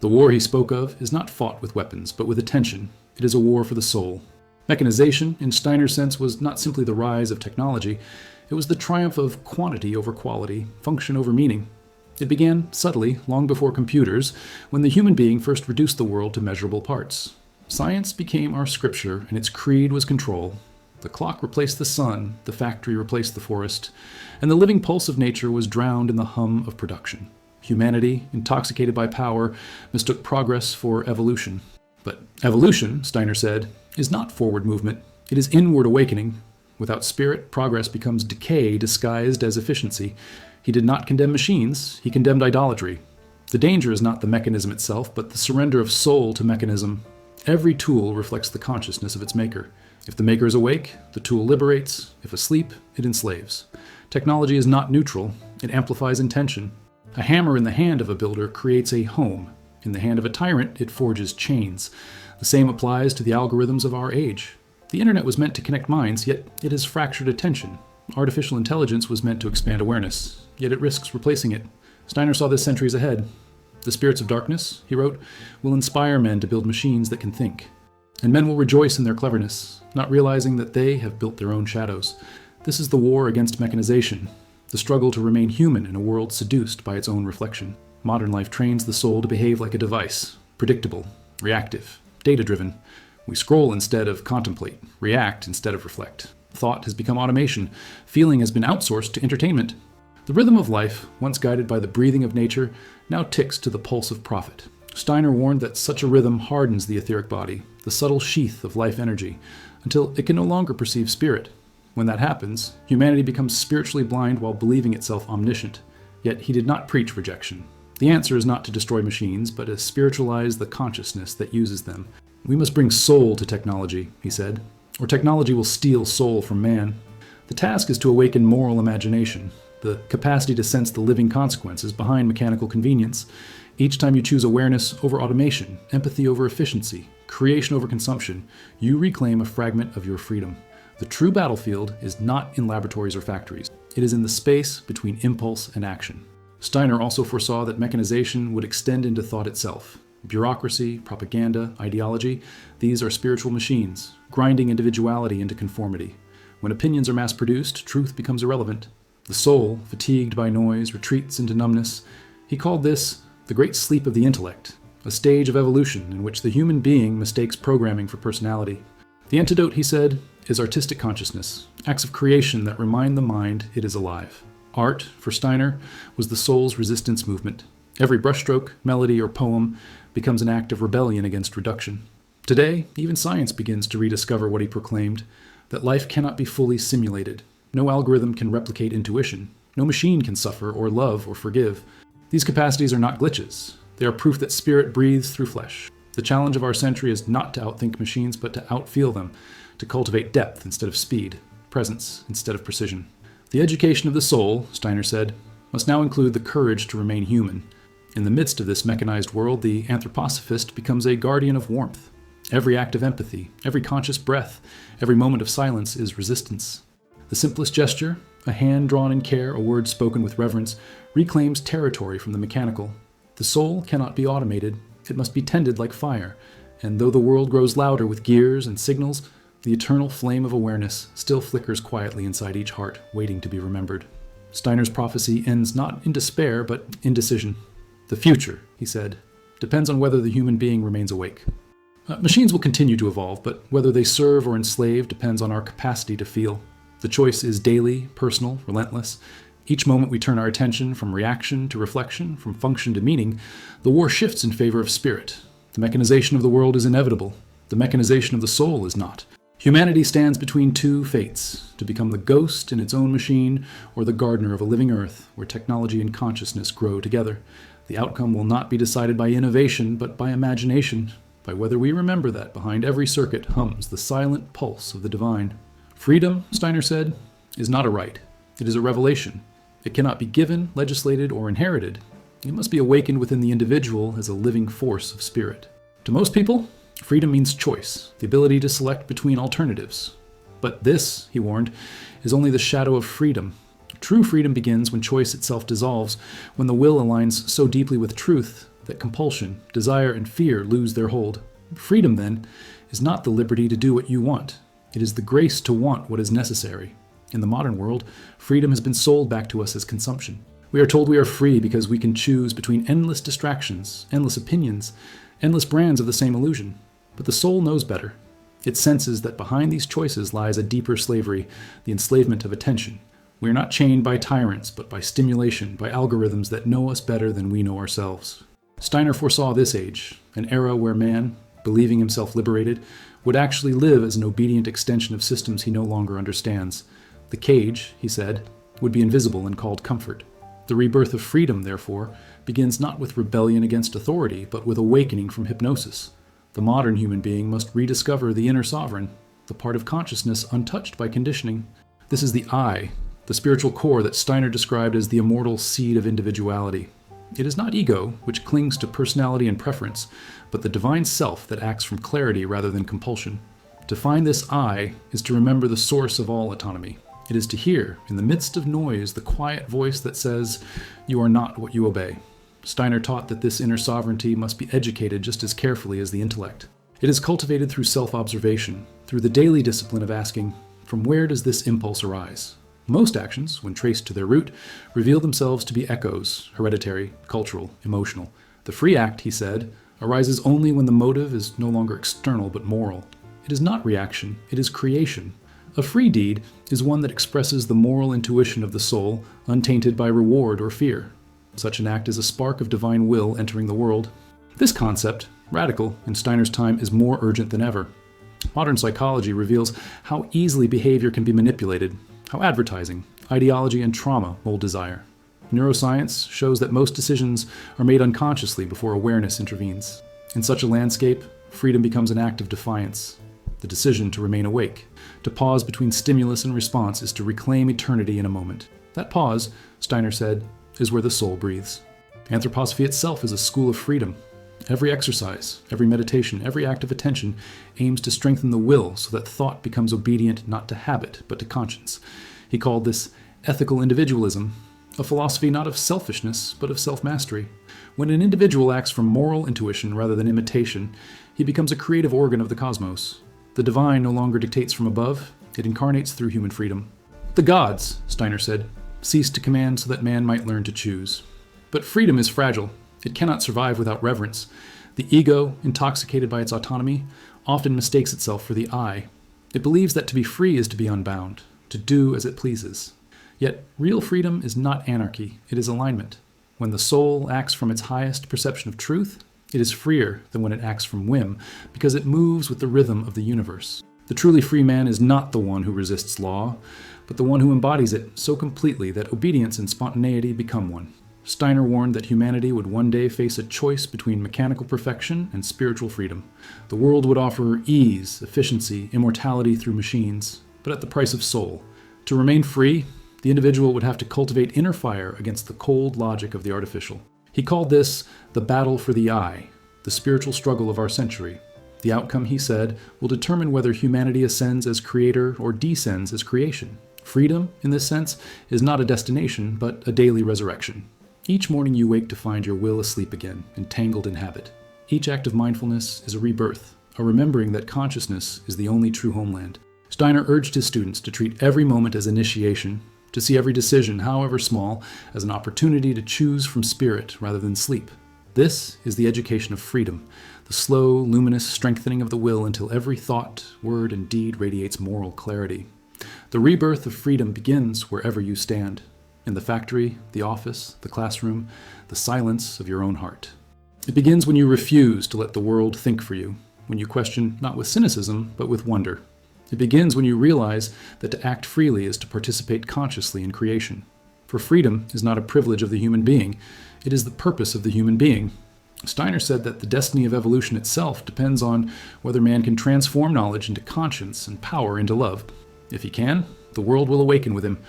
Speaker 1: The war he spoke of is not fought with weapons, but with attention. It is a war for the soul. Mechanization, in Steiner's sense, was not simply the rise of technology. It was the triumph of quantity over quality, function over meaning. It began subtly, long before computers, when the human being first reduced the world to measurable parts. Science became our scripture, and its creed was control. The clock replaced the sun, the factory replaced the forest, and the living pulse of nature was drowned in the hum of production. Humanity, intoxicated by power, mistook progress for evolution. But evolution, Steiner said, is not forward movement. It is inward awakening. Without spirit, progress becomes decay disguised as efficiency. He did not condemn machines, he condemned idolatry. The danger is not the mechanism itself, but the surrender of soul to mechanism. Every tool reflects the consciousness of its maker. If the maker is awake, the tool liberates. If asleep, it enslaves. Technology is not neutral, it amplifies intention. A hammer in the hand of a builder creates a home. In the hand of a tyrant, it forges chains. The same applies to the algorithms of our age. The internet was meant to connect minds, yet it has fractured attention. Artificial intelligence was meant to expand awareness, yet it risks replacing it. Steiner saw this centuries ahead. The spirits of darkness, he wrote, will inspire men to build machines that can think. And men will rejoice in their cleverness, not realizing that they have built their own shadows. This is the war against mechanization, the struggle to remain human in a world seduced by its own reflection. Modern life trains the soul to behave like a device, predictable, reactive, data-driven. We scroll instead of contemplate, react instead of reflect. Thought has become automation. Feeling has been outsourced to entertainment. The rhythm of life, once guided by the breathing of nature, now ticks to the pulse of profit. Steiner warned that such a rhythm hardens the etheric body, the subtle sheath of life energy, until it can no longer perceive spirit. When that happens, humanity becomes spiritually blind while believing itself omniscient. Yet he did not preach rejection. The answer is not to destroy machines, but to spiritualize the consciousness that uses them. We must bring soul to technology, he said, or technology will steal soul from man. The task is to awaken moral imagination, the capacity to sense the living consequences behind mechanical convenience. Each time you choose awareness over automation, empathy over efficiency, creation over consumption, you reclaim a fragment of your freedom. The true battlefield is not in laboratories or factories. It is in the space between impulse and action. Steiner also foresaw that mechanization would extend into thought itself. Bureaucracy, propaganda, ideology, these are spiritual machines, grinding individuality into conformity. When opinions are mass-produced, truth becomes irrelevant. The soul, fatigued by noise, retreats into numbness. He called this the great sleep of the intellect, a stage of evolution in which the human being mistakes programming for personality. The antidote, he said, is artistic consciousness, acts of creation that remind the mind it is alive. Art, for Steiner, was the soul's resistance movement. Every brushstroke, melody, or poem becomes an act of rebellion against reduction. Today, even science begins to rediscover what he proclaimed, that life cannot be fully simulated. No algorithm can replicate intuition. No machine can suffer or love or forgive. These capacities are not glitches. They are proof that spirit breathes through flesh. The challenge of our century is not to outthink machines, but to outfeel them, to cultivate depth instead of speed, presence instead of precision. The education of the soul, Steiner said, must now include the courage to remain human. In the midst of this mechanized world, the anthroposophist becomes a guardian of warmth. Every act of empathy, every conscious breath, every moment of silence is resistance. The simplest gesture, a hand drawn in care, a word spoken with reverence, reclaims territory from the mechanical. The soul cannot be automated. It must be tended like fire. And though the world grows louder with gears and signals, the eternal flame of awareness still flickers quietly inside each heart, waiting to be remembered. Steiner's prophecy ends not in despair, but indecision. The future, he said, depends on whether the human being remains awake. Machines will continue to evolve, but whether they serve or enslave depends on our capacity to feel. The choice is daily, personal, relentless. Each moment we turn our attention from reaction to reflection, from function to meaning, the war shifts in favor of spirit. The mechanization of the world is inevitable. The mechanization of the soul is not. Humanity stands between two fates, to become the ghost in its own machine or the gardener of a living earth where technology and consciousness grow together. The outcome will not be decided by innovation, but by imagination, by whether we remember that behind every circuit hums the silent pulse of the divine. Freedom, Steiner said, is not a right. It is a revelation. It cannot be given, legislated, or inherited. It must be awakened within the individual as a living force of spirit. To most people, freedom means choice, the ability to select between alternatives. But this, he warned, is only the shadow of freedom. True freedom begins when choice itself dissolves, when the will aligns so deeply with truth that compulsion, desire, and fear lose their hold. Freedom, then, is not the liberty to do what you want. It is the grace to want what is necessary. In the modern world, freedom has been sold back to us as consumption. We are told we are free because we can choose between endless distractions, endless opinions, endless brands of the same illusion. But the soul knows better. It senses that behind these choices lies a deeper slavery, the enslavement of attention. We are not chained by tyrants, but by stimulation, by algorithms that know us better than we know ourselves. Steiner foresaw this age, an era where man, believing himself liberated, would actually live as an obedient extension of systems he no longer understands. The cage, he said, would be invisible and called comfort. The rebirth of freedom, therefore, begins not with rebellion against authority, but with awakening from hypnosis. The modern human being must rediscover the inner sovereign, the part of consciousness untouched by conditioning. This is the I, the spiritual core that Steiner described as the immortal seed of individuality. It is not ego, which clings to personality and preference, but the divine self that acts from clarity rather than compulsion. To find this I is to remember the source of all autonomy. It is to hear, in the midst of noise, the quiet voice that says, "You are not what you obey." Steiner taught that this inner sovereignty must be educated just as carefully as the intellect. It is cultivated through self-observation, through the daily discipline of asking, from where does this impulse arise? Most actions, when traced to their root, reveal themselves to be echoes, hereditary, cultural, emotional. The free act, he said, arises only when the motive is no longer external but moral. It is not reaction, it is creation. A free deed is one that expresses the moral intuition of the soul, untainted by reward or fear. Such an act is a spark of divine will entering the world. This concept, radical in Steiner's time, is more urgent than ever. Modern psychology reveals how easily behavior can be manipulated, how advertising, ideology, and trauma mold desire. Neuroscience shows that most decisions are made unconsciously before awareness intervenes. In such a landscape, freedom becomes an act of defiance. The decision to remain awake, to pause between stimulus and response, is to reclaim eternity in a moment. That pause, Steiner said, is where the soul breathes. Anthroposophy itself is a school of freedom. Every exercise, every meditation, every act of attention aims to strengthen the will so that thought becomes obedient not to habit, but to conscience. He called this ethical individualism, a philosophy not of selfishness, but of self-mastery. When an individual acts from moral intuition rather than imitation, he becomes a creative organ of the cosmos. The divine no longer dictates from above, it incarnates through human freedom. The gods, Steiner said, ceased to command so that man might learn to choose. But freedom is fragile. It cannot survive without reverence. The ego, intoxicated by its autonomy, often mistakes itself for the I. It believes that to be free is to be unbound, to do as it pleases. Yet real freedom is not anarchy, it is alignment. When the soul acts from its highest perception of truth, it is freer than when it acts from whim, because it moves with the rhythm of the universe. The truly free man is not the one who resists law, but the one who embodies it so completely that obedience and spontaneity become one. Steiner warned that humanity would one day face a choice between mechanical perfection and spiritual freedom. The world would offer ease, efficiency, immortality through machines, but at the price of soul. To remain free, the individual would have to cultivate inner fire against the cold logic of the artificial. He called this the battle for the I, the spiritual struggle of our century. The outcome, he said, will determine whether humanity ascends as creator or descends as creation. Freedom, in this sense, is not a destination, but a daily resurrection. Each morning you wake to find your will asleep again, entangled in habit. Each act of mindfulness is a rebirth, a remembering that consciousness is the only true homeland. Steiner urged his students to treat every moment as initiation, to see every decision, however small, as an opportunity to choose from spirit rather than sleep. This is the education of freedom, the slow, luminous strengthening of the will until every thought, word, and deed radiates moral clarity. The rebirth of freedom begins wherever you stand. In the factory, the office, the classroom, the silence of your own heart. It begins when you refuse to let the world think for you, when you question not with cynicism, but with wonder. It begins when you realize that to act freely is to participate consciously in creation. For freedom is not a privilege of the human being, it is the purpose of the human being. Steiner said that the destiny of evolution itself depends on whether man can transform knowledge into conscience and power into love. If he can, the world will awaken with him.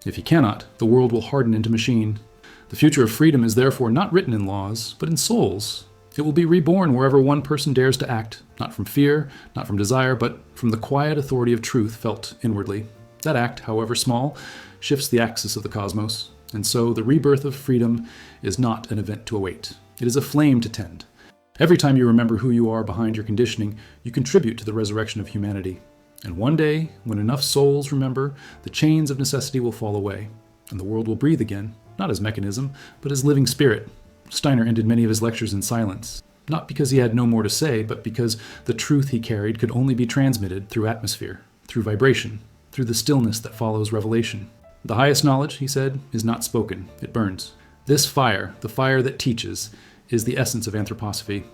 Speaker 1: If he cannot, the world will harden into machine. The future of freedom is therefore not written in laws, but in souls. It will be reborn wherever one person dares to act, not from fear, not from desire, but from the quiet authority of truth felt inwardly. That act, however small, shifts the axis of the cosmos, and so the rebirth of freedom is not an event to await. It is a flame to tend. Every time you remember who you are behind your conditioning, you contribute to the resurrection of humanity. And one day, when enough souls remember, the chains of necessity will fall away, and the world will breathe again, not as mechanism, but as living spirit. Steiner ended many of his lectures in silence, not because he had no more to say, but because the truth he carried could only be transmitted through atmosphere, through vibration, through the stillness that follows revelation. The highest knowledge, he said, is not spoken, it burns. This fire, the fire that teaches, is the essence of anthroposophy.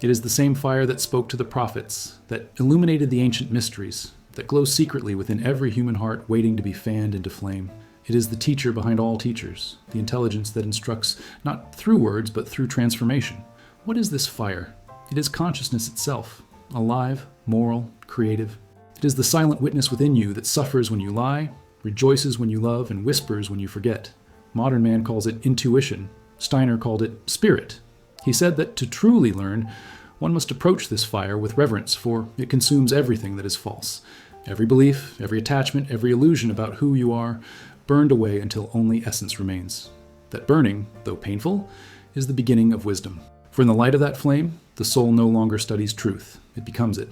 Speaker 1: It is the same fire that spoke to the prophets, that illuminated the ancient mysteries, that glows secretly within every human heart waiting to be fanned into flame. It is the teacher behind all teachers, the intelligence that instructs not through words but through transformation. What is this fire? It is consciousness itself, alive, moral, creative. It is the silent witness within you that suffers when you lie, rejoices when you love, and whispers when you forget. Modern man calls it intuition. Steiner called it spirit. He said that to truly learn, one must approach this fire with reverence, for it consumes everything that is false. Every belief, every attachment, every illusion about who you are, burned away until only essence remains. That burning, though painful, is the beginning of wisdom. For in the light of that flame, the soul no longer studies truth, it becomes it.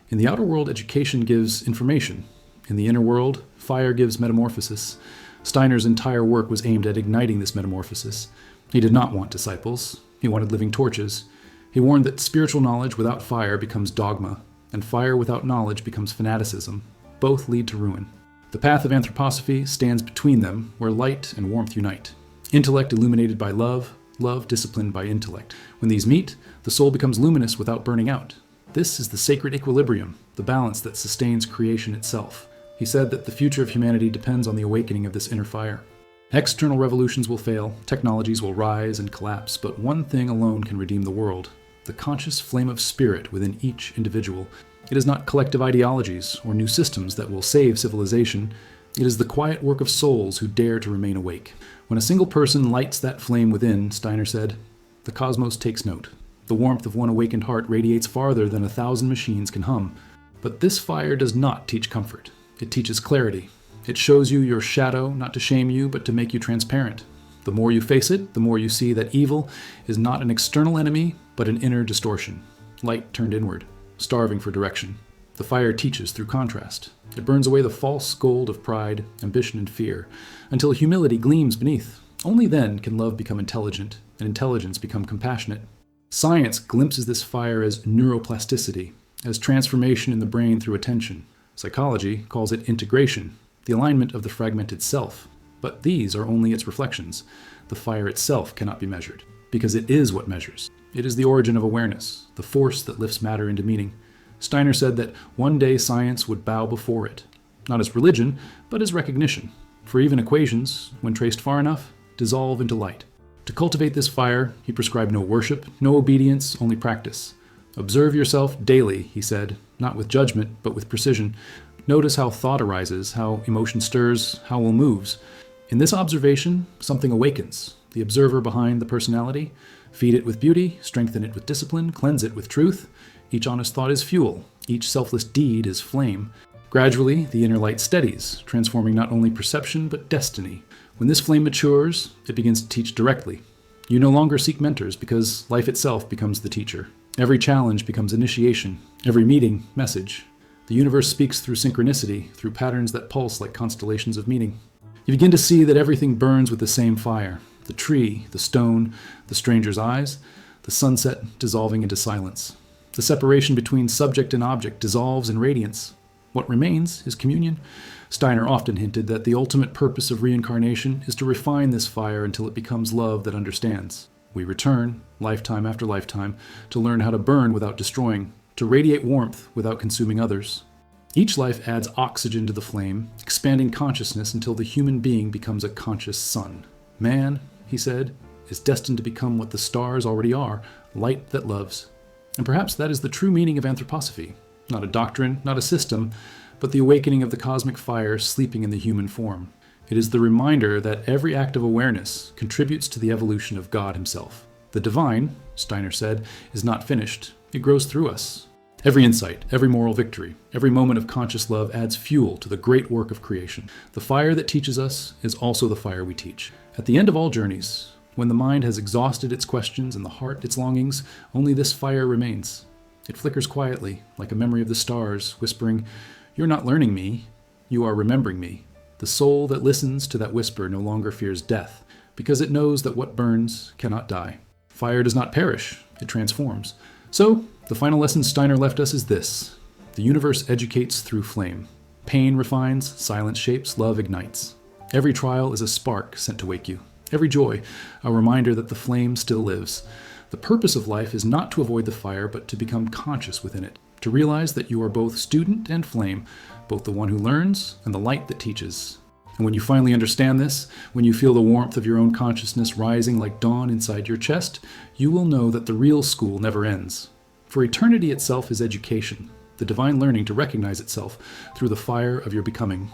Speaker 1: In the outer world, education gives information. In the inner world, fire gives metamorphosis. Steiner's entire work was aimed at igniting this metamorphosis. He did not want disciples. He wanted living torches. He warned that spiritual knowledge without fire becomes dogma, and fire without knowledge becomes fanaticism. Both lead to ruin. The path of anthroposophy stands between them, where light and warmth unite. Intellect illuminated by love, love disciplined by intellect. When these meet, the soul becomes luminous without burning out. This is the sacred equilibrium, the balance that sustains creation itself. He said that the future of humanity depends on the awakening of this inner fire. External revolutions will fail, technologies will rise and collapse, but one thing alone can redeem the world: the conscious flame of spirit within each individual. It is not collective ideologies or new systems that will save civilization. It is the quiet work of souls who dare to remain awake. When a single person lights that flame within, Steiner said, the cosmos takes note. The warmth of one awakened heart radiates farther than 1,000 machines can hum. But this fire does not teach comfort. It teaches clarity. It shows you your shadow, not to shame you, but to make you transparent. The more you face it, the more you see that evil is not an external enemy, but an inner distortion. Light turned inward, starving for direction. The fire teaches through contrast. It burns away the false gold of pride, ambition, and fear, until humility gleams beneath. Only then can love become intelligent, and intelligence become compassionate. Science glimpses this fire as neuroplasticity, as transformation in the brain through attention. Psychology calls it integration, the alignment of the fragmented self. But these are only its reflections. The fire itself cannot be measured, because it is what measures. It is the origin of awareness, the force that lifts matter into meaning. Steiner said that one day science would bow before it, not as religion, but as recognition. For even equations, when traced far enough, dissolve into light. To cultivate this fire, he prescribed no worship, no obedience, only practice. Observe yourself daily, he said, not with judgment, but with precision. Notice how thought arises, how emotion stirs, how will moves. In this observation, something awakens, the observer behind the personality. Feed it with beauty, strengthen it with discipline, cleanse it with truth. Each honest thought is fuel, each selfless deed is flame. Gradually, the inner light steadies, transforming not only perception, but destiny. When this flame matures, it begins to teach directly. You no longer seek mentors because life itself becomes the teacher. Every challenge becomes initiation, every meeting, message. The universe speaks through synchronicity, through patterns that pulse like constellations of meaning. You begin to see that everything burns with the same fire. The tree, the stone, the stranger's eyes, the sunset dissolving into silence. The separation between subject and object dissolves in radiance. What remains is communion. Steiner often hinted that the ultimate purpose of reincarnation is to refine this fire until it becomes love that understands. We return, lifetime after lifetime, to learn how to burn without destroying, to radiate warmth without consuming others. Each life adds oxygen to the flame, expanding consciousness until the human being becomes a conscious sun. Man, he said, is destined to become what the stars already are, light that loves. And perhaps that is the true meaning of anthroposophy. Not a doctrine, not a system, but the awakening of the cosmic fire sleeping in the human form. It is the reminder that every act of awareness contributes to the evolution of God himself. The divine, Steiner said, is not finished. It grows through us. Every insight, every moral victory, every moment of conscious love adds fuel to the great work of creation. The fire that teaches us is also the fire we teach. At the end of all journeys, when the mind has exhausted its questions and the heart its longings, only this fire remains. It flickers quietly, like a memory of the stars, whispering, "You're not learning me, you are remembering me." The soul that listens to that whisper no longer fears death, because it knows that what burns cannot die. Fire does not perish, it transforms. So, the final lesson Steiner left us is this: the universe educates through flame. Pain refines, silence shapes, love ignites. Every trial is a spark sent to wake you. Every joy, a reminder that the flame still lives. The purpose of life is not to avoid the fire, but to become conscious within it, to realize that you are both student and flame, both the one who learns and the light that teaches. And when you finally understand this, when you feel the warmth of your own consciousness rising like dawn inside your chest, you will know that the real school never ends. For eternity itself is education, the divine learning to recognize itself through the fire of your becoming.